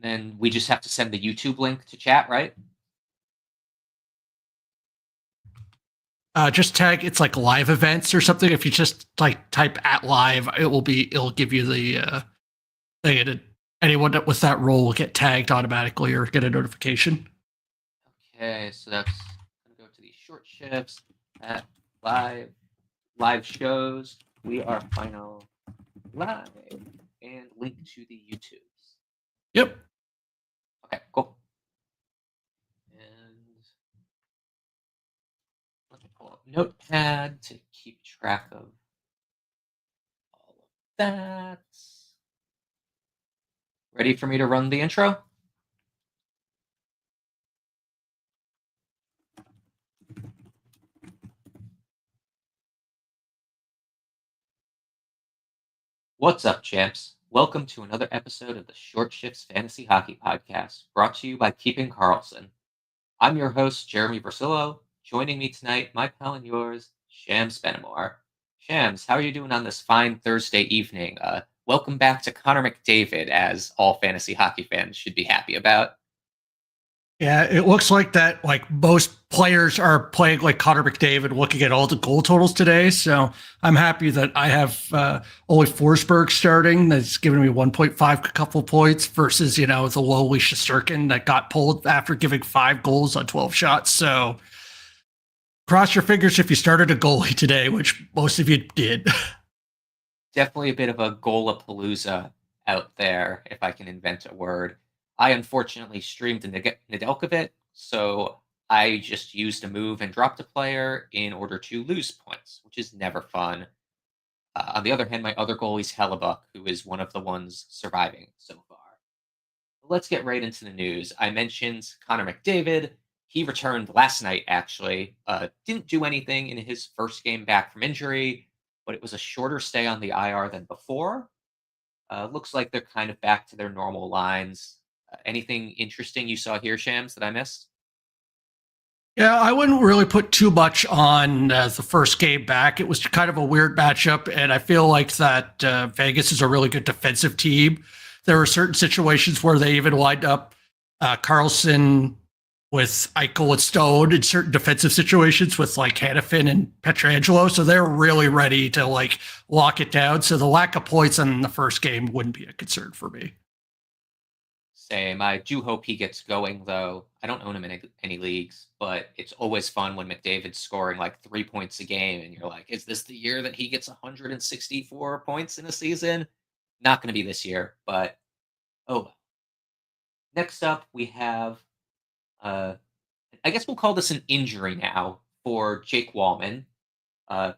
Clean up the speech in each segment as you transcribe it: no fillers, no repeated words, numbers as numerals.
then we just have to send the YouTube link to chat, right? Just tag it's like live events or something. If you just like type at live, it'll give you the thing. And anyone with that role will get tagged automatically or get a notification. Okay, so that's gonna go to the short shifts at live shows. We are final live and link to the YouTubes. Yep. Okay, cool. And let me pull up Notepad to keep track of all of that. Ready for me to run the intro? What's up, champs? Welcome to another episode of the Short Shifts Fantasy Hockey Podcast, brought to you by Keeping Karlsson. I'm your host, Jeremy Versillo. Joining me tonight, my pal and yours, Shams Benamor. Shams, how are you doing on this fine Thursday evening? Welcome back to Connor McDavid, as all fantasy hockey fans should be happy about. Yeah, it looks like that. Like most players are playing like Connor McDavid, looking at all the goal totals today. So I'm happy that I have Ole Forsberg starting. That's giving me 1.5 couple points versus the lowly Shesterkin that got pulled after giving 5 goals on 12 shots. So cross your fingers if you started a goalie today, which most of you did. Definitely a bit of a goalapalooza out there, if I can invent a word. I unfortunately streamed a Nedeljkovic, so I just used a move and dropped a player in order to lose points, which is never fun. On the other hand, my other goalie's Hellebuck, who is one of the ones surviving so far. Let's get right into the news. I mentioned Connor McDavid. He returned last night, actually. Didn't do anything in his first game back from injury, but it was a shorter stay on the IR than before. Looks like they're kind of back to their normal lines. Anything interesting you saw here, Shams, that I missed? Yeah, I wouldn't really put too much on the first game back. It was kind of a weird matchup, and I feel like that Vegas is a really good defensive team. There were certain situations where they even lined up Karlsson with Eichel and Stone in certain defensive situations with like Hanifin and Pietrangelo. So they're really ready to like lock it down. So the lack of points in the first game wouldn't be a concern for me. Same. I do hope he gets going, though. I don't own him in any leagues, but it's always fun when McDavid's scoring like 3 points a game, and you're like, is this the year that he gets 164 points in a season? Not going to be this year, but oh well. Next up, we have, uh, I guess we'll call this an injury now for Jake Wallman. Uh,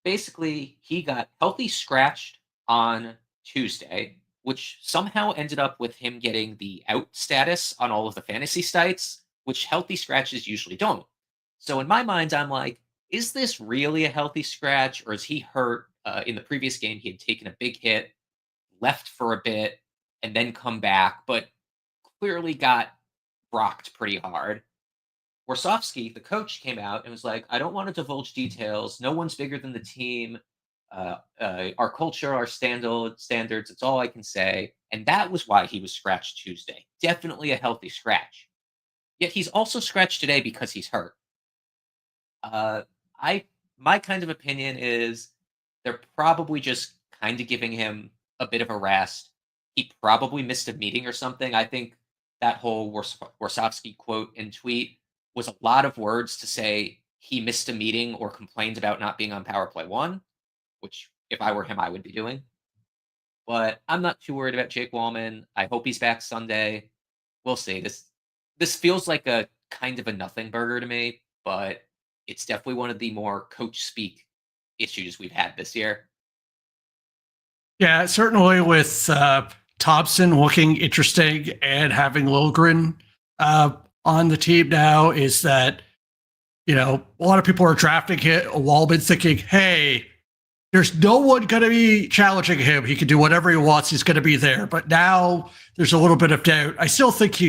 Basically, he got healthy scratched on Tuesday, which somehow ended up with him getting the out status on all of the fantasy sites, which healthy scratches usually don't. So in my mind, I'm like, is this really a healthy scratch, or is he hurt? In the previous game, he had taken a big hit, left for a bit, and then come back, but clearly got rocked pretty hard. Warsofsky, the coach, came out and was like, I don't want to divulge details. No one's bigger than the team. Our culture, our standards, it's all I can say. And that was why he was scratched Tuesday. Definitely a healthy scratch. Yet he's also scratched today because he's hurt. Uh, I My kind of opinion is they're probably just kind of giving him a bit of a rest. He probably missed a meeting or something. I think that whole Warsofsky quote and tweet was a lot of words to say he missed a meeting or complained about not being on power play one, which if I were him, I would be doing. But I'm not too worried about Jake Wallman. I hope he's back Sunday. We'll see. This feels like a kind of a nothing burger to me, but it's definitely one of the more coach speak issues we've had this year. Yeah, certainly with Thompson looking interesting and having Lilgren on the team now is that, a lot of people are drafting Wallman thinking, hey, there's no one going to be challenging him. He can do whatever he wants. He's going to be there. But now there's a little bit of doubt. I still think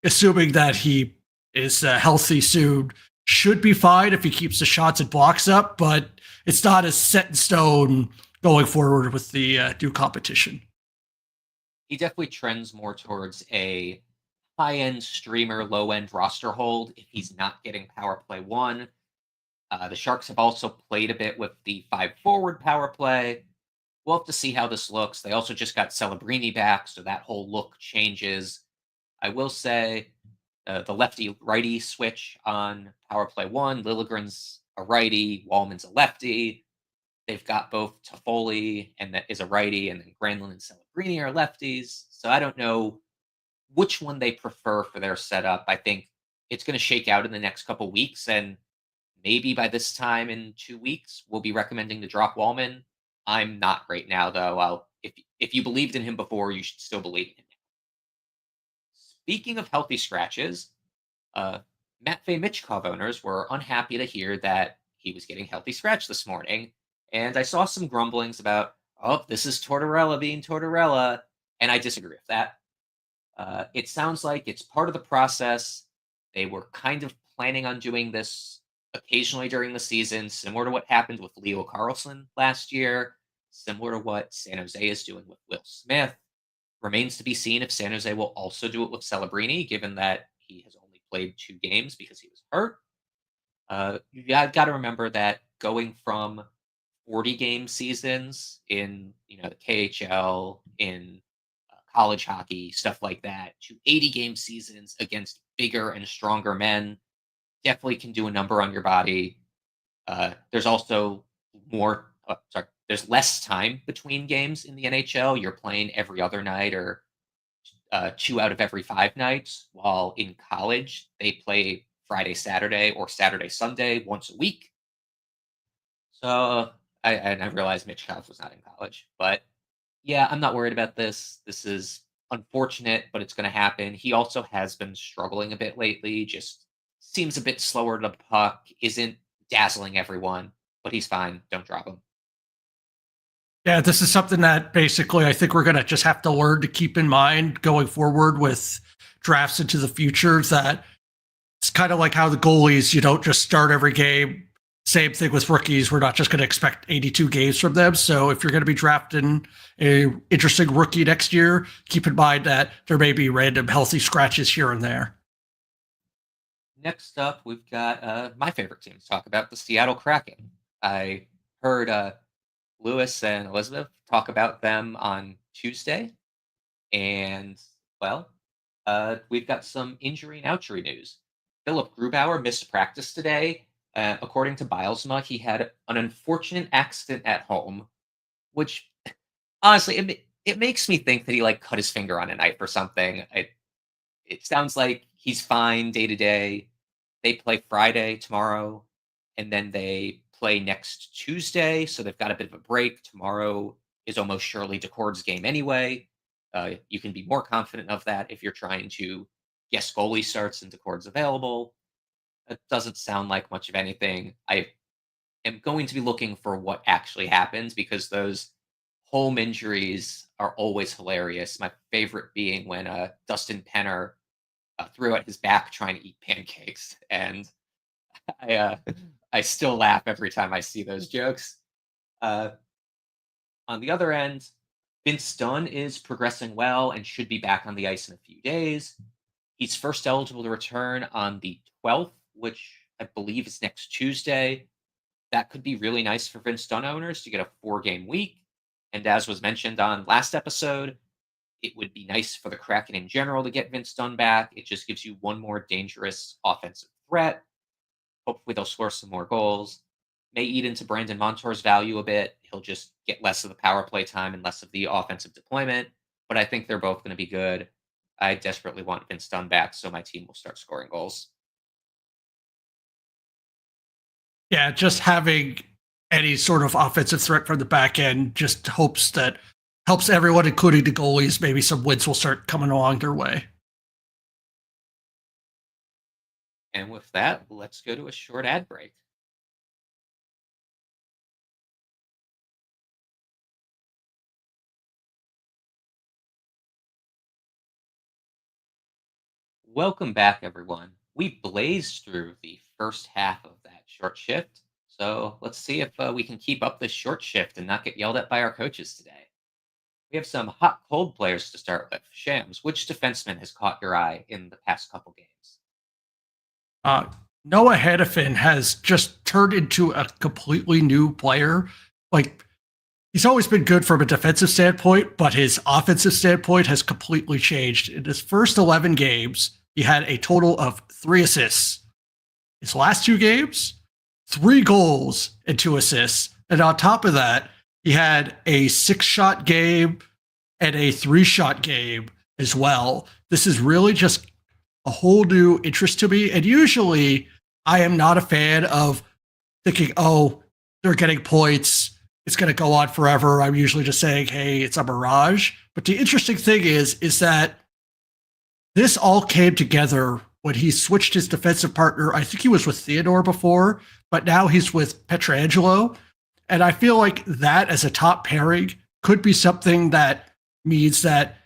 assuming that he is healthy soon, should be fine if he keeps the shots and blocks up, but it's not as set in stone going forward with the new competition. he definitely trends more towards a high-end streamer, low-end roster hold if he's not getting power play one. The Sharks have also played a bit with the five forward power play. We'll have to see how this looks. They also just got Celebrini back, so that whole look changes. I will say the lefty righty switch on power play one. Liljegren's a righty, Wallman's a lefty. They've got both Toffoli and that is a righty, and then Granlund and Celebrini are lefties. So I don't know which one they prefer for their setup. I think it's going to shake out in the next couple weeks, and maybe by this time in 2 weeks, we'll be recommending to drop Wallman. I'm not right now, though. If you believed in him before, you should still believe in him. Speaking of healthy scratches, uh, Matvey Michkov owners were unhappy to hear that he was getting healthy scratch this morning, and I saw some grumblings about, oh, this is Tortorella being Tortorella, and I disagree with that. It sounds like it's part of the process. They were kind of planning on doing this occasionally during the season, similar to what happened with Leo Carlson last year, similar to what San Jose is doing with Will Smith. Remains to be seen if San Jose will also do it with Celebrini, given that he has only played 2 games because he was hurt. You got to remember that going from 40 game seasons in the KHL, in college hockey, stuff like that, to 80 game seasons against bigger and stronger men definitely can do a number on your body. There's also there's less time between games in the NHL. You're playing every other night or 2 out of every 5 nights, while in college they play Friday, Saturday, or Saturday, Sunday once a week. So I realized Mitch Cobb was not in college, but yeah, I'm not worried about this. This is unfortunate, but it's going to happen. He also has been struggling a bit lately. Just seems a bit slower to the puck. Isn't dazzling everyone, but he's fine. Don't drop him. Yeah, this is something that basically I think we're going to just have to learn to keep in mind going forward with drafts into the future. That it's kind of like how the goalies, you don't just start every game. Same thing with rookies. We're not just going to expect 82 games from them. So if you're going to be drafting a interesting rookie next year, keep in mind that there may be random healthy scratches here and there. Next up, we've got my favorite team to talk about, the Seattle Kraken. I heard Lewis and Elizabeth talk about them on Tuesday, and well, we've got some injury and ouchury news. Philip Grubauer missed practice today. According to Bilesma, he had an unfortunate accident at home, which honestly, it makes me think that he like cut his finger on a knife or something. It sounds like he's fine day to day. They play Friday tomorrow, and then they play next Tuesday, so they've got a bit of a break. Tomorrow is almost surely Decord's game anyway. You can be more confident of that if you're trying to guess goalie starts and Decord's available. It doesn't sound like much of anything. I am going to be looking for what actually happens because those home injuries are always hilarious. My favorite being when Dustin Penner threw at his back trying to eat pancakes, and I uh, I still laugh every time I see those jokes. Uh, on the other end, Vince Dunn is progressing well and should be back on the ice in a few days. He's first eligible to return on the 12th, which I believe is next Tuesday. That could be really nice for Vince Dunn owners to get a 4 game week. And as was mentioned on last episode, it would be nice for the Kraken in general to get Vince Dunn back. It just gives you one more dangerous offensive threat. Hopefully, they'll score some more goals. May eat into Brandon Montour's value a bit. He'll just get less of the power play time and less of the offensive deployment. But I think they're both going to be good. I desperately want Vince Dunn back so my team will start scoring goals. Yeah, just having any sort of offensive threat from the back end just hopes that helps everyone, including the goalies. Maybe some wins will start coming along their way. And with that, let's go to a short ad break. Welcome back, everyone. We blazed through the first half of that short shift. So let's see if we can keep up this short shift and not get yelled at by our coaches today. We have some hot cold players to start with. Shams, which defenseman has caught your eye in the past couple games? Uh, Noah Hannafin has just turned into a completely new player. Like, he's always been good from a defensive standpoint, but his offensive standpoint has completely changed. In his first 11 games, he had a total of 3 assists. His last 2 games, 3 goals and 2 assists. And on top of that, he had a 6 shot game and a 3 shot game as well. This is really just a whole new interest to me. And usually I am not a fan of thinking, oh, they're getting points. It's going to go on forever. I'm usually just saying, hey, it's a mirage. But the interesting thing is that this all came together when he switched his defensive partner. I think he was with Theodore before, but now he's with Petrangelo. And I feel like that as a top pairing could be something that means that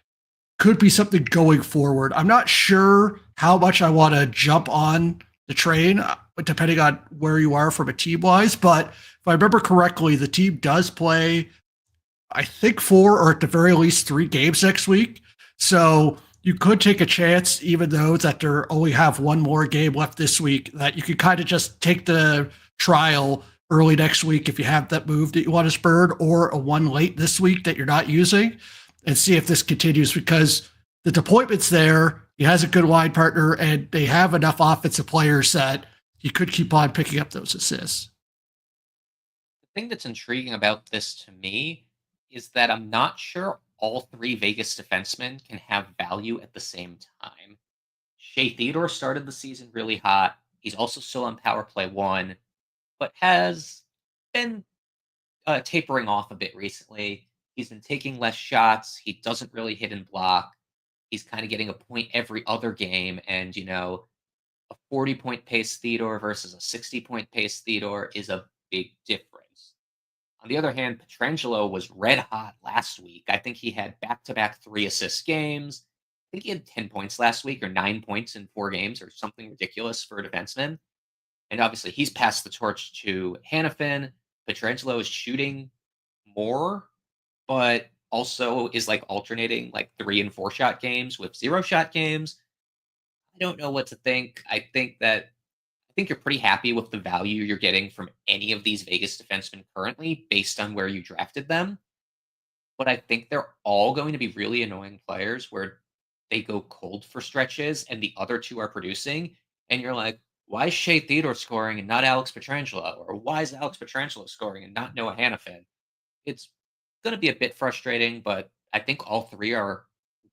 could be something going forward. I'm not sure how much I want to jump on the train, depending on where you are from a team wise. But if I remember correctly, the team does play, I think, 4 or at the very least 3 games next week. So you could take a chance, even though that they only have one more game left this week, that you could kind of just take the trial early next week if you have that move that you want to spur, or a one late this week that you're not using, and see if this continues, because the deployment's there. He has a good wide partner, and they have enough offensive players that he could keep on picking up those assists. The thing that's intriguing about this to me is that I'm not sure all three Vegas defensemen can have value at the same time. Shea Theodore started the season really hot. He's also still on power play one, but has been tapering off a bit recently. He's been taking less shots. He doesn't really hit and block. He's kind of getting a point every other game. And, a 40-point pace Theodore versus a 60-point pace Theodore is a big difference. On the other hand, Petrangelo was red hot last week. I think he had back to back 3 assist games. I think he had 10 points last week or 9 points in 4 games or something ridiculous for a defenseman. And obviously, he's passed the torch to Hannafin. Petrangelo is shooting more, but also is like alternating like 3 and 4 shot games with 0 shot games. I don't know what to think. I think you're pretty happy with the value you're getting from any of these Vegas defensemen currently based on where you drafted them. But I think they're all going to be really annoying players where they go cold for stretches and the other two are producing. And you're like, why is Shea Theodore scoring and not Alex Petrangelo? Or why is Alex Petrangelo scoring and not Noah Hannafin? It's going to be a bit frustrating, but I think all three are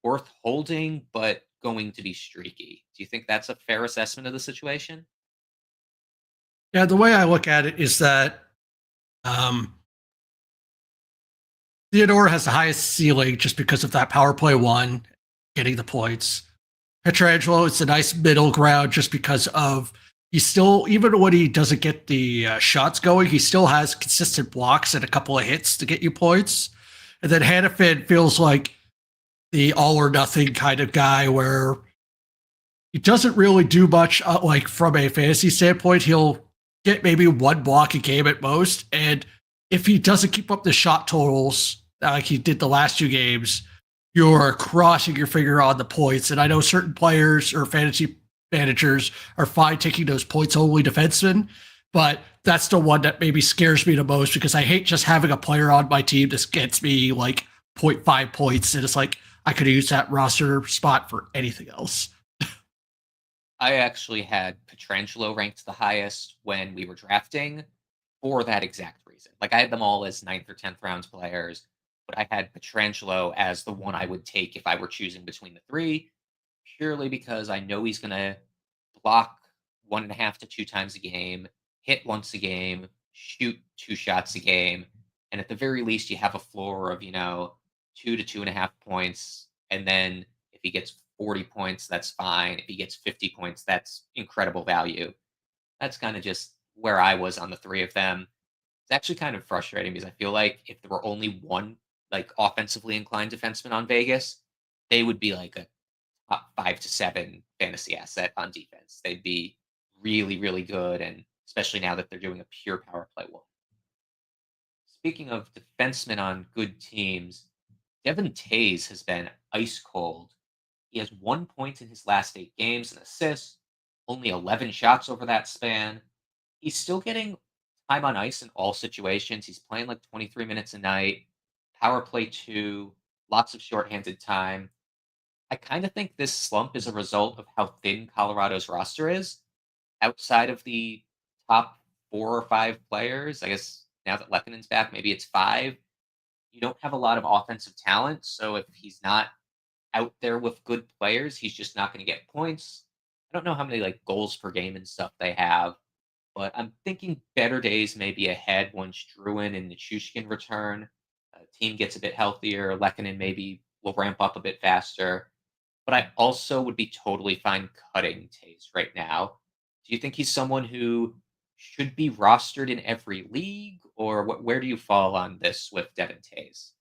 worth holding, but going to be streaky. Do you think that's a fair assessment of the situation? Yeah, the way I look at it is that um, Theodore has the highest ceiling just because of that power play one, getting the points. Petrangelo is a nice middle ground just because of he still, even when he doesn't get the shots going, he still has consistent blocks and a couple of hits to get you points. And then Hannafin feels like the all or nothing kind of guy where he doesn't really do much. Like from a fantasy standpoint, he'll get maybe one block a game at most. And if he doesn't keep up the shot totals like he did the last 2 games, you're crossing your finger on the points. And I know certain players or fantasy managers are fine taking those points only defensemen, but that's the one that maybe scares me the most because I hate just having a player on my team that gets me like zero point 0.5 points. And it's like I could use that roster spot for anything else. I actually had Petrangelo ranked the highest when we were drafting for that exact reason. Like I had them all as ninth or 10th rounds players, but I had Petrangelo as the one I would take if I were choosing between the three, purely because I know he's going to block 1.5 to 2 times a game, hit once a game, shoot 2 shots a game. And at the very least, you have a floor of, 2 to 2.5 points. And then if he gets 40 points, that's fine. If he gets 50 points, that's incredible value. That's kind of just where I was on the three of them. It's actually kind of frustrating because I feel like if there were only one like offensively inclined defenseman on Vegas, they would be like a top 5 to 7 fantasy asset on defense. They'd be really, really good, and especially now that they're doing a pure power play one. Speaking of defensemen on good teams, Devin Tays has been ice cold. He has 1 point in his last 8 games, an assist, only 11 shots over that span. He's still getting time on ice in all situations. He's playing like 23 minutes a night, power play two, lots of shorthanded time. I kind of think this slump is a result of how thin Colorado's roster is. Outside of the top 4 or 5 players, I guess now that Lekkonen's back, maybe it's five. You don't have a lot of offensive talent. So if he's not out there with good players, he's just not going to get points. I don't know how many like goals per game and stuff they have, but I'm thinking better days may be ahead once Druin and Nichushkin return. Team gets a bit healthier. Lekkonen maybe will ramp up a bit faster. But I also would be totally fine cutting Tays right now. Do you think he's someone who should be rostered in every league, or where do you fall on this with Devin Tays?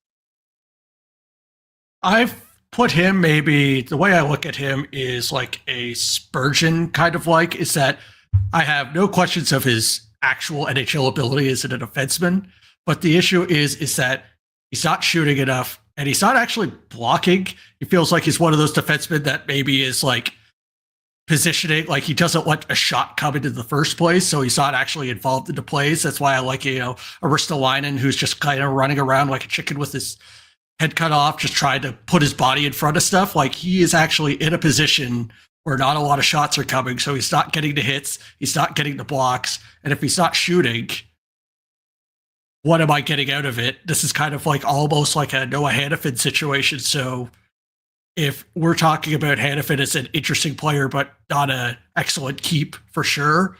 I've put him, maybe the way I look at him is like a Spurgeon kind of like, is that I have no questions of his actual NHL ability as a defenseman, but the issue is that he's not shooting enough and he's not actually blocking. He feels like he's one of those defensemen that maybe is like positioning, like he doesn't let a shot come into the first place, so he's not actually involved in the plays. That's why I like, Aristolainen, who's just kind of running around like a chicken with his head cut off, just trying to put his body in front of stuff. Like he is actually in a position where not a lot of shots are coming, so he's not getting the hits, he's not getting the blocks, and if he's not shooting, what am I getting out of it? This is kind of like almost like a Noah Hannafin situation. So if we're talking about Hannafin as an interesting player, but not an excellent keep for sure,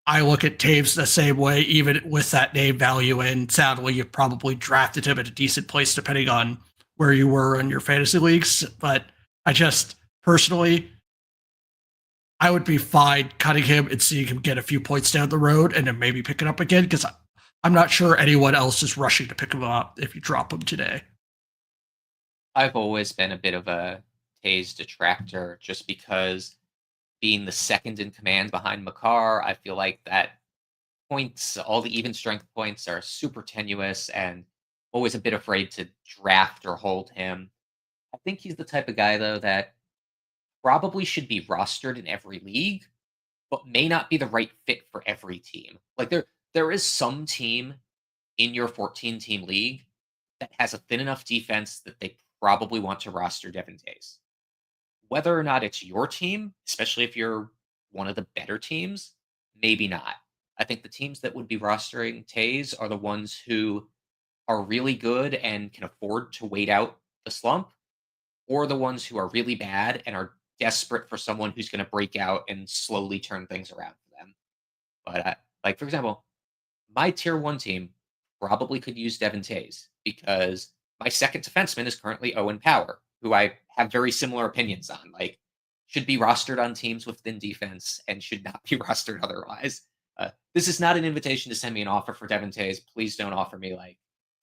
I look at Taves the same way, even with that name value. And sadly, you probably drafted him at a decent place depending on where you were in your fantasy leagues. But I just personally, I would be fine cutting him and seeing him get a few points down the road and then maybe pick it up again, because I'm not sure anyone else is rushing to pick him up if you drop him today. I've always been a bit of a Tays detractor just because being the second in command behind Makar, I feel like that points, all the even strength points are super tenuous and always a bit afraid to draft or hold him. I think he's the type of guy though that probably should be rostered in every league, but may not be the right fit for every team. Like there is some team in your 14 team league that has a thin enough defense that they probably want to roster Devin Tays. Whether or not it's your team, especially if you're one of the better teams, maybe not. I think the teams that would be rostering Tays are the ones who are really good and can afford to wait out the slump, or the ones who are really bad and are desperate for someone who's going to break out and slowly turn things around for them. But like for example, my tier one team probably could use Devin Tays because my second defenseman is currently Owen Power, who I have very similar opinions on. Like, should be rostered on teams with thin defense and should not be rostered otherwise. This is not an invitation to send me an offer for Devin Tays. Please don't offer me like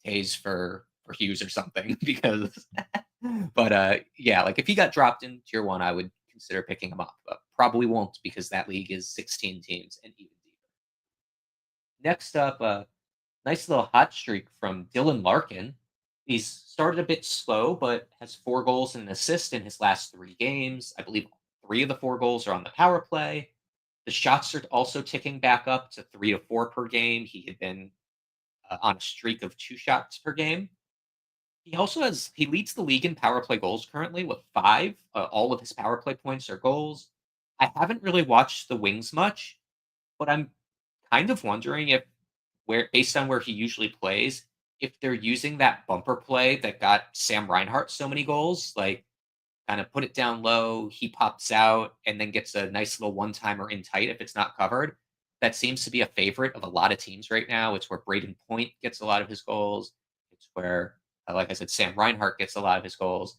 Tays for Hughes or something because. But yeah, like if he got dropped in tier one, I would consider picking him up. But probably won't because that league is 16 teams and even deeper. Next up, nice little hot streak from Dylan Larkin. He's started a bit slow, but has 4 goals and an assist in his last 3 games. I believe 3 of the 4 goals are on the power play. The shots are also ticking back up to 3 to 4 per game. He had been on a streak of 2 shots per game. He leads the league in power play goals currently with 5. All of his power play points are goals. I haven't really watched the Wings much, but I'm kind of wondering if where based on where he usually plays, if they're using that bumper play that got Sam Reinhart so many goals, like kind of put it down low, he pops out and then gets a nice little one timer in tight if it's not covered. That seems to be a favorite of a lot of teams right now. It's where Braden Point gets a lot of his goals. It's where, like I said, Sam Reinhart gets a lot of his goals.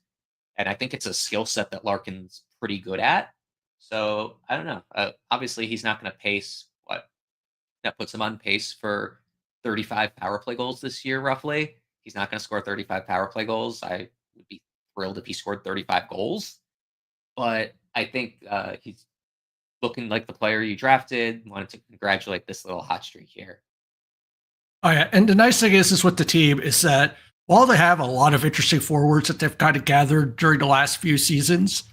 And I think it's a skill set that Larkin's pretty good at. So I don't know. Obviously, he's not going to pace what that puts him on pace for 35 power play goals this year, roughly. He's not going to score 35 power play goals. I would be thrilled if he scored 35 goals. But I think he's looking like the player you drafted. Wanted to congratulate this little hot streak here. Oh yeah, and the nice thing is with the team is that while they have a lot of interesting forwards that they've kind of gathered during the last few seasons,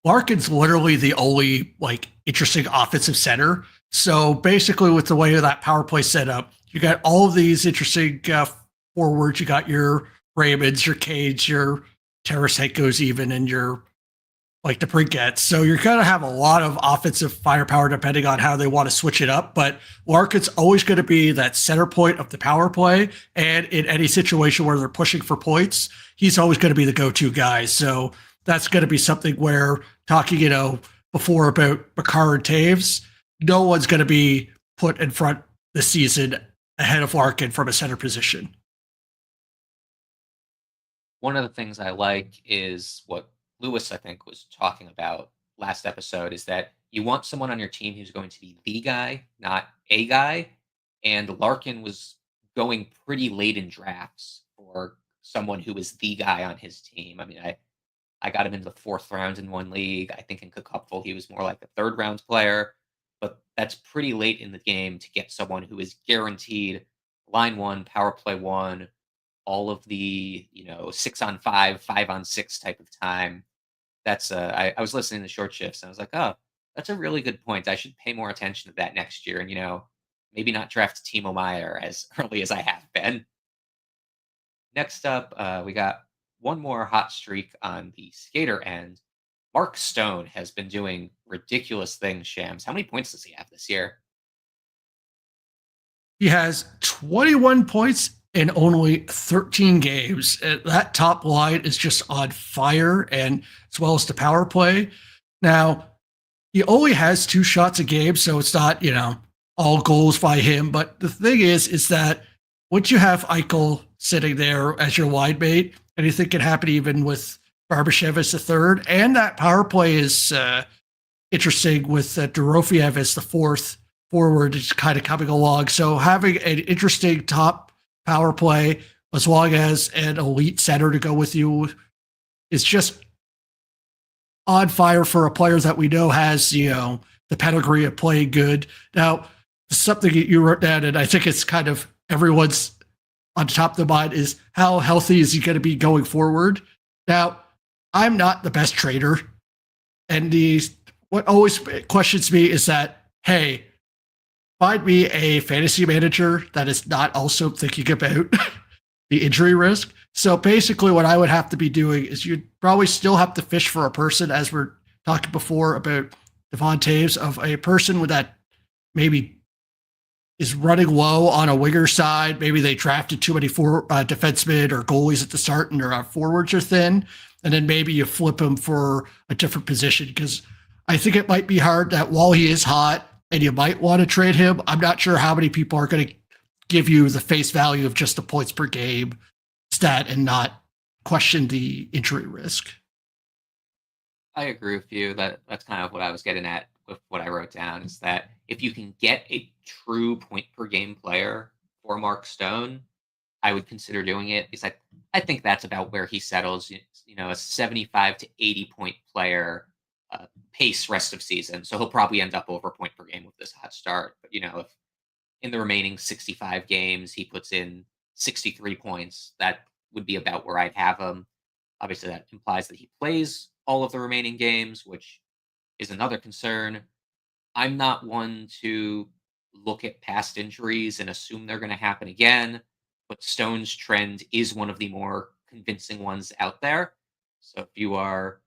Larkin's literally the only like interesting offensive center. So basically, with the way that power play set up, you got all of these interesting forwards. You got your Raymonds, your Cades, your Tarasenko's even, and your like the Brinkets. So you're going to have a lot of offensive firepower depending on how they want to switch it up. But Larkin's always going to be that center point of the power play. And in any situation where they're pushing for points, he's always going to be the go-to guy. So that's going to be something where talking, before about Makar and Taves, no one's going to be put in front this season ahead of Larkin from a center position. One of the things I like is what Lewis, I think, was talking about last episode is that you want someone on your team who's going to be the guy, not a guy. And Larkin was going pretty late in drafts for someone who was the guy on his team. I mean, I got him into the fourth round in one league. I think in Cupful he was more like a third round player, but that's pretty late in the game to get someone who is guaranteed line one, power play one, all of the 6-on-5, 5-on-6 type of time. That's I was listening to short shifts and I was like, oh, that's a really good point. I should pay more attention to that next year, and maybe not draft Timo Meyer as early as I have been. Next up, we got one more hot streak on the skater end. Mark Stone has been doing ridiculous things, Shams. How many points does he have this year? He has 21 points in only 13 games. That top line is just on fire, and as well as the power play. Now, he only has 2 shots a game, so it's not, all goals by him. But the thing is that once you have Eichel sitting there as your wide mate, anything can happen even with Barbashev as the third. And that power play is interesting with Dorofiev as the fourth forward is kind of coming along. So having an interesting top power play as long as an elite center to go with you is just on fire for a player that we know has, the pedigree of playing good. Now, something that you wrote down, and I think it's kind of everyone's on top of the mind, is how healthy is he going to be going forward? Now, I'm not the best trader, and what always questions me is that, hey, find me a fantasy manager that is not also thinking about the injury risk. So basically, what I would have to be doing is you'd probably still have to fish for a person, as we're talking before about Devon Taves, of a person with that maybe is running low on a winger side. Maybe they drafted too many defensemen or goalies at the start and their forwards are thin. And then maybe you flip him for a different position, because I think it might be hard that while he is hot and you might want to trade him, I'm not sure how many people are going to give you the face value of just the points per game stat and not question the injury risk. I agree with you. That's kind of what I was getting at with what I wrote down, is that if you can get a true point per game player for Mark Stone, I would consider doing it, because I think that's about where he settles. A 75 to 80 point player pace rest of season. So he'll probably end up over point per game with this hot start. But if in the remaining 65 games he puts in 63 points, that would be about where I'd have him. Obviously, that implies that he plays all of the remaining games, which is another concern. I'm not one to look at past injuries and assume they're going to happen again, but Stone's trend is one of the more convincing ones out there. So if you are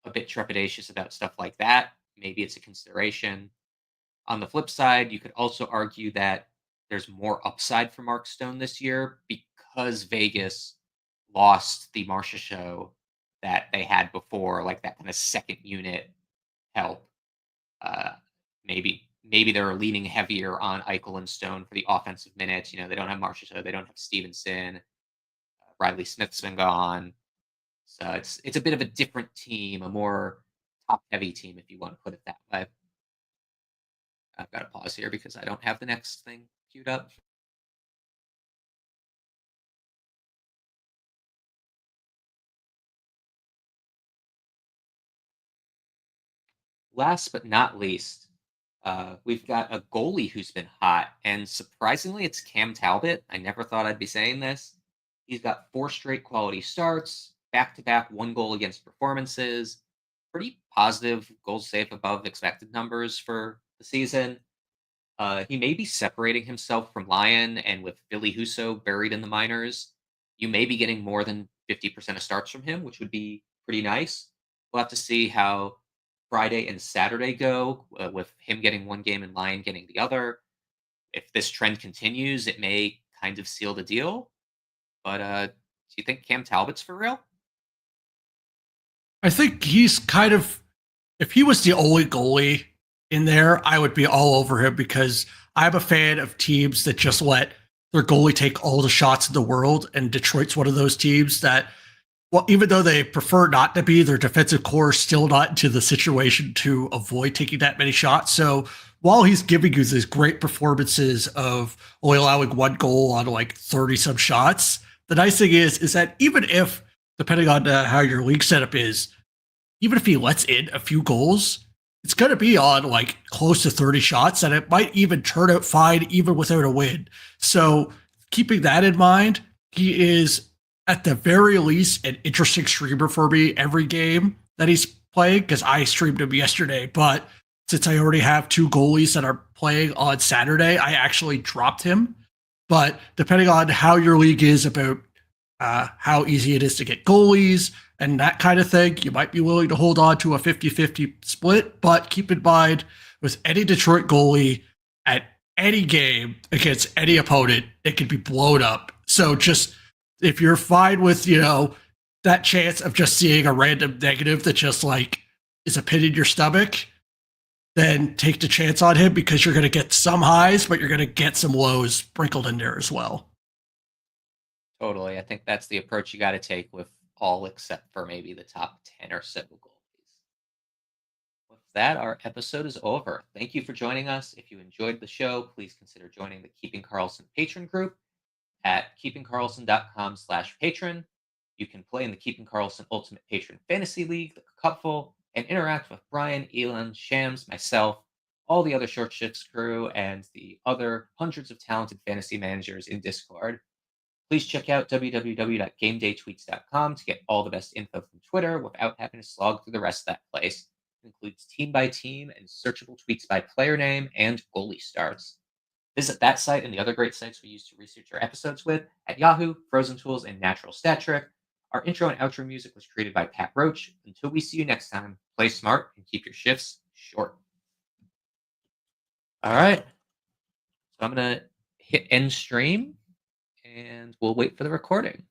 a bit trepidatious about stuff like that, maybe it's a consideration. On the flip side, you could also argue that there's more upside for Mark Stone this year because Vegas lost the Marcia show that they had before, like that kind of second unit help. Uh, maybe they're leaning heavier on Eichel and Stone for the offensive minutes. They don't have Marcia show, they don't have Stevenson. Riley Smith's been gone. So it's a bit of a different team, a more top-heavy team, if you want to put it that way. I've got to pause here because I don't have the next thing queued up. Last but not least, we've got a goalie who's been hot, and surprisingly, it's Cam Talbot. I never thought I'd be saying this. He's got 4 straight quality starts, back-to-back 1 goal against performances, pretty positive goals save above expected numbers for the season. He may be separating himself from Lyon, and with Billy Huso buried in the minors, you may be getting more than 50% of starts from him, which would be pretty nice. We'll have to see how Friday and Saturday go, with him getting 1 game and Lyon getting the other. If this trend continues, it may kind of seal the deal. But do you think Cam Talbot's for real? I think he's kind of, if he was the only goalie in there, I would be all over him because I'm a fan of teams that just let their goalie take all the shots in the world. And Detroit's one of those teams that, well, even though they prefer not to be, their defensive core is still not into the situation to avoid taking that many shots. So while he's giving you these great performances of only allowing 1 goal on like 30 some shots, the nice thing is that even if, depending on how your league setup is, even if he lets in a few goals, it's going to be on like close to 30 shots, and it might even turn out fine even without a win. So keeping that in mind, he is at the very least an interesting streamer for me every game that he's playing because I streamed him yesterday. But since I already have 2 goalies that are playing on Saturday, I actually dropped him. But depending on how your league is about how easy it is to get goalies and that kind of thing, you might be willing to hold on to a 50-50 split. But keep in mind, with any Detroit goalie at any game against any opponent, it can be blown up. So just if you're fine with, that chance of just seeing a random negative that just like is a pit in your stomach, then take the chance on him because you're going to get some highs, but you're going to get some lows sprinkled in there as well. Totally. I think that's the approach you got to take with all except for maybe the top 10 or so goalies. With that, our episode is over. Thank you for joining us. If you enjoyed the show, please consider joining the Keeping Carlson patron group at keepingcarlson.com/patron. You can play in the Keeping Carlson Ultimate Patron Fantasy League, the Cupful, and interact with Brian, Elon, Shams, myself, all the other Short Shifts crew, and the other hundreds of talented fantasy managers in Discord. Please check out www.gamedaytweets.com to get all the best info from Twitter without having to slog through the rest of that place. It includes team by team and searchable tweets by player name and goalie starts. Visit that site and the other great sites we use to research our episodes with at Yahoo, Frozen Tools, and Natural Stat Trick. Our intro and outro music was created by Pat Roach. Until we see you next time, play smart and keep your shifts short. All right. So I'm going to hit end stream and we'll wait for the recording.